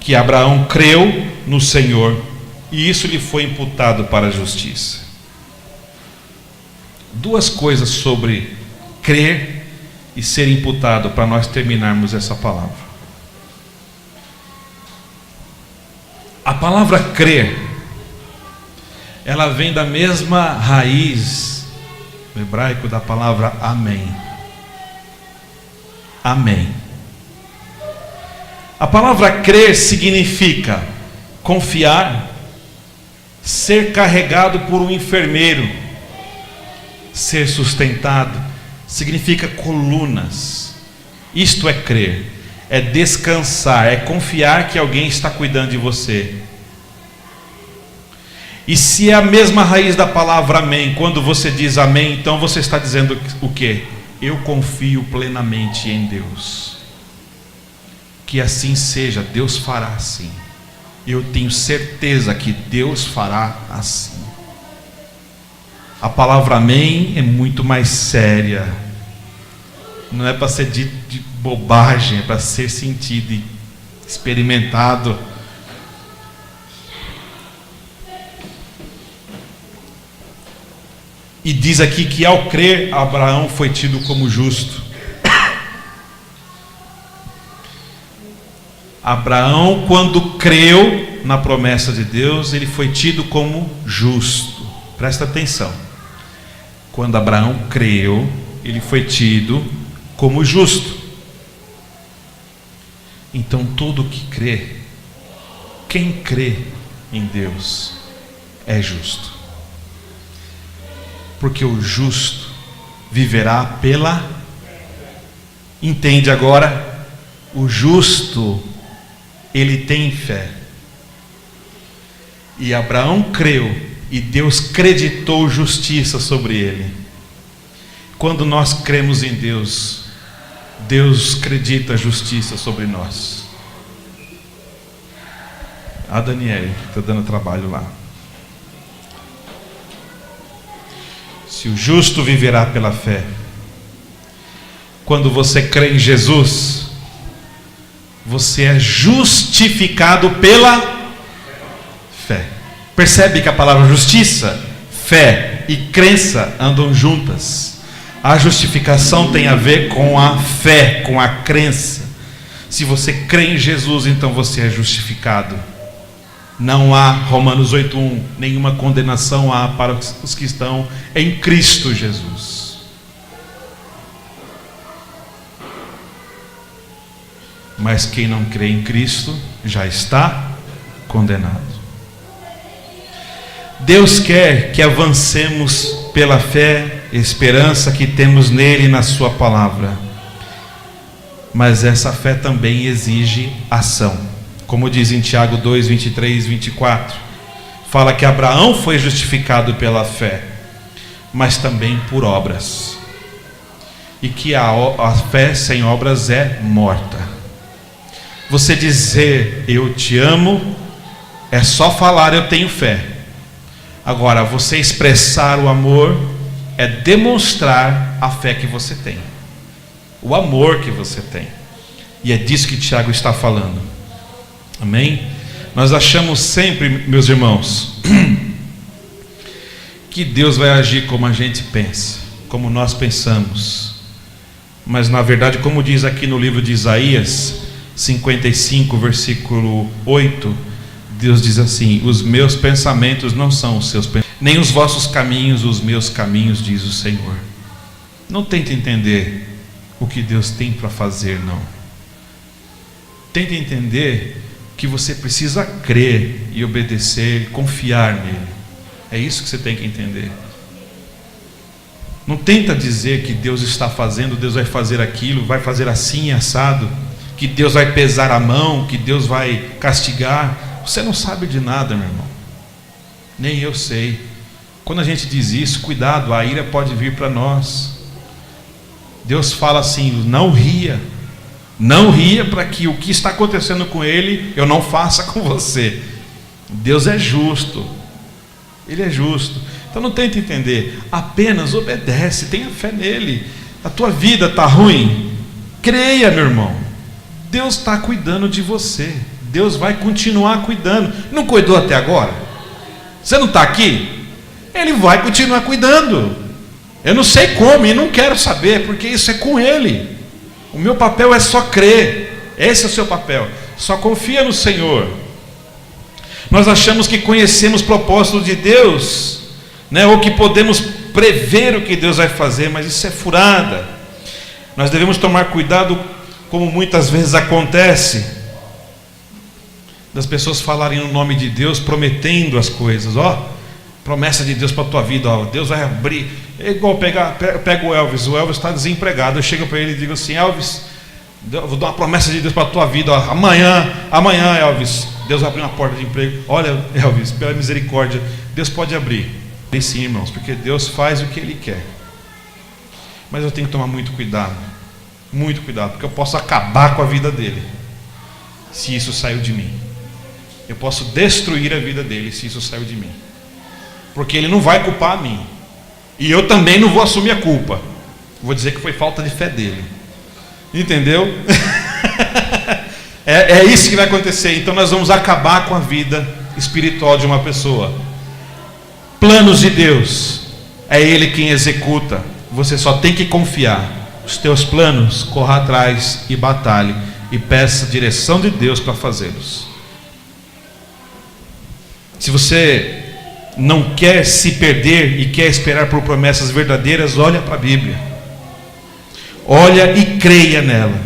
que Abraão creu no Senhor e isso lhe foi imputado para a justiça. Duas coisas sobre crer e ser imputado para nós terminarmos essa palavra. A palavra crer, ela vem da mesma raiz no hebraico da palavra amém. Amém. A palavra crer significa confiar, ser carregado por um enfermeiro, ser sustentado, significa colunas. Isto é crer, é descansar, é confiar que alguém está cuidando de você. E se é a mesma raiz da palavra amém, quando você diz amém, então você está dizendo o quê? Eu confio plenamente em Deus. Que assim seja, Deus fará assim. Eu tenho certeza que Deus fará assim. A palavra amém é muito mais séria. Não é para ser dito de bobagem, é para ser sentido e experimentado. E diz aqui que ao crer, Abraão foi tido como justo. Abraão, quando creu na promessa de Deus, ele foi tido como justo. Presta atenção. Quando Abraão creu, ele foi tido como justo. Então todo que crê, quem crê em Deus, é justo. Porque o justo viverá pela... Entende agora? O justo, ele tem fé. E Abraão creu, e Deus creditou justiça sobre ele. Quando nós cremos em Deus, Deus acredita justiça sobre nós. A Daniele está dando trabalho lá. Se o justo viverá pela fé. Quando você crê em Jesus, você é justificado pela fé. Percebe que a palavra justiça, fé e crença andam juntas. A justificação tem a ver com a fé, com a crença. Se você crê em Jesus, então você é justificado. Não há, Romanos 8:1, nenhuma condenação há para os que estão em Cristo Jesus. Mas quem não crê em Cristo já está condenado. Deus quer que avancemos pela fé e esperança que temos nele e na sua palavra. Mas essa fé também exige ação. Como diz em Tiago 2, 23 e 24. Fala que Abraão foi justificado pela fé, mas também por obras. E que a fé sem obras é morta. Você dizer eu te amo é só falar eu tenho fé. Agora, você expressar o amor é demonstrar a fé que você tem, o amor que você tem. E é disso que Tiago está falando. Amém? Nós achamos sempre, meus irmãos, que Deus vai agir como a gente pensa, como nós pensamos. Mas na verdade, como diz aqui no livro de Isaías 55, versículo 8, Deus diz assim: os meus pensamentos não são os seus pensamentos, nem os vossos caminhos os meus caminhos, diz o Senhor. Não tente entender o que Deus tem para fazer, não. Tente entender que você precisa crer e obedecer, confiar nele. É isso que você tem que entender. Não tenta dizer que Deus está fazendo, Deus vai fazer aquilo, vai fazer assim assado, que Deus vai pesar a mão, que Deus vai castigar. Você não sabe de nada, meu irmão. Nem eu sei. Quando a gente diz isso, cuidado, a ira pode vir para nós. Deus fala assim: não ria. Não ria para que o que está acontecendo com ele eu não faça com você. Deus é justo. Ele é justo. Então não tente entender, apenas obedece, tenha fé nele. A tua vida está ruim, creia, meu irmão. Deus está cuidando de você. Deus vai continuar cuidando. Não cuidou até agora? Você não está aqui? Ele vai continuar cuidando. Eu não sei como e não quero saber, porque isso é com ele. O meu papel é só crer. Esse é o seu papel. Só confia no Senhor. Nós achamos que conhecemos o propósito de Deus, né? Ou que podemos prever o que Deus vai fazer, mas isso é furada. Nós devemos tomar cuidado, como muitas vezes acontece, das pessoas falarem no nome de Deus, prometendo as coisas. Promessa de Deus para a tua vida, Deus vai abrir. É igual pega o Elvis está desempregado. Eu chego para ele e digo assim: Elvis, eu vou dar uma promessa de Deus para a tua vida, amanhã Elvis, Deus vai abrir uma porta de emprego. Olha, Elvis, pela misericórdia, Deus pode abrir. Tem sim, irmãos, porque Deus faz o que Ele quer. Mas eu tenho que tomar muito cuidado, porque eu posso acabar com a vida dele, se isso saiu de mim. Eu posso destruir a vida dele, se isso saiu de mim, porque ele não vai culpar a mim, e eu também não vou assumir a culpa. Vou dizer que foi falta de fé dele. Entendeu? É isso que vai acontecer. Então nós vamos acabar com a vida espiritual de uma pessoa. Planos de Deus, é Ele quem executa. Você só tem que confiar. Os teus planos, corra atrás e batalhe, e peça a direção de Deus para fazê-los. Se você não quer se perder e quer esperar por promessas verdadeiras, olha para a Bíblia. Olha e creia nela,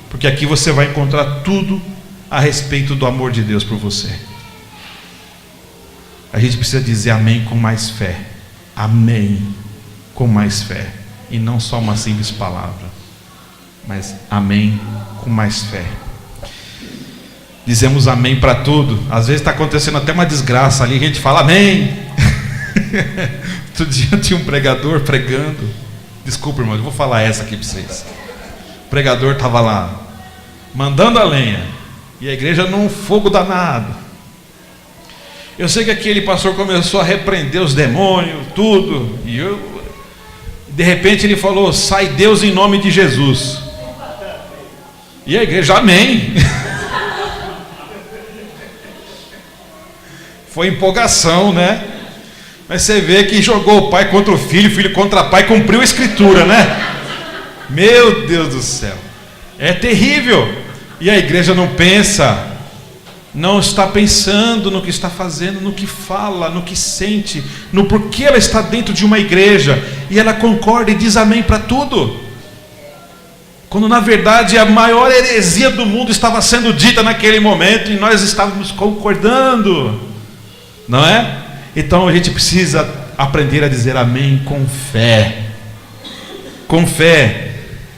porque aqui você vai encontrar tudo a respeito do amor de Deus por você. A gente precisa dizer amém com mais fé. Amém com mais fé. E não só uma simples palavra, mas amém com mais fé. Dizemos amém para tudo. Às vezes está acontecendo até uma desgraça ali, a gente fala amém. Outro dia tinha um pregador pregando. Desculpa, irmão, eu vou falar essa aqui para vocês. O pregador estava lá, mandando a lenha, e a igreja num fogo danado. Eu sei que aquele pastor começou a repreender os demônios, tudo, e de repente ele falou: sai Deus em nome de Jesus. E a igreja, amém. Foi empolgação, né? Mas você vê que jogou o pai contra o filho contra o pai, cumpriu a escritura, né? Meu Deus do céu, é terrível. E a igreja não pensa, não está pensando no que está fazendo, no que fala, no que sente, no porquê ela está dentro de uma igreja, e ela concorda e diz amém para tudo, quando na verdade a maior heresia do mundo estava sendo dita naquele momento, e nós estávamos concordando, não é? Então a gente precisa aprender a dizer amém com fé. Com fé.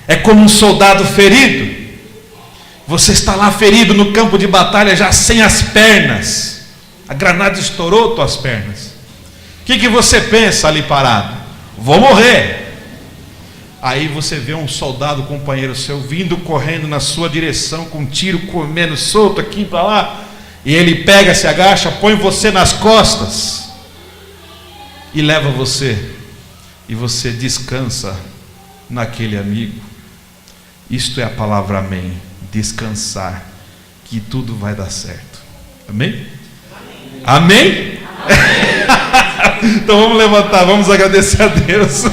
É como um soldado ferido. Você está lá ferido no campo de batalha, já sem as pernas. A granada estourou tuas pernas. O que você pensa ali parado? Vou morrer. Aí você vê um soldado companheiro seu vindo correndo na sua direção, com um tiro comendo solto aqui para lá, e ele pega, se agacha, põe você nas costas e leva você, e você descansa naquele amigo. Isto é a palavra amém. Descansar, que tudo vai dar certo. Amém? Amém? Amém? Então vamos levantar, vamos agradecer a Deus.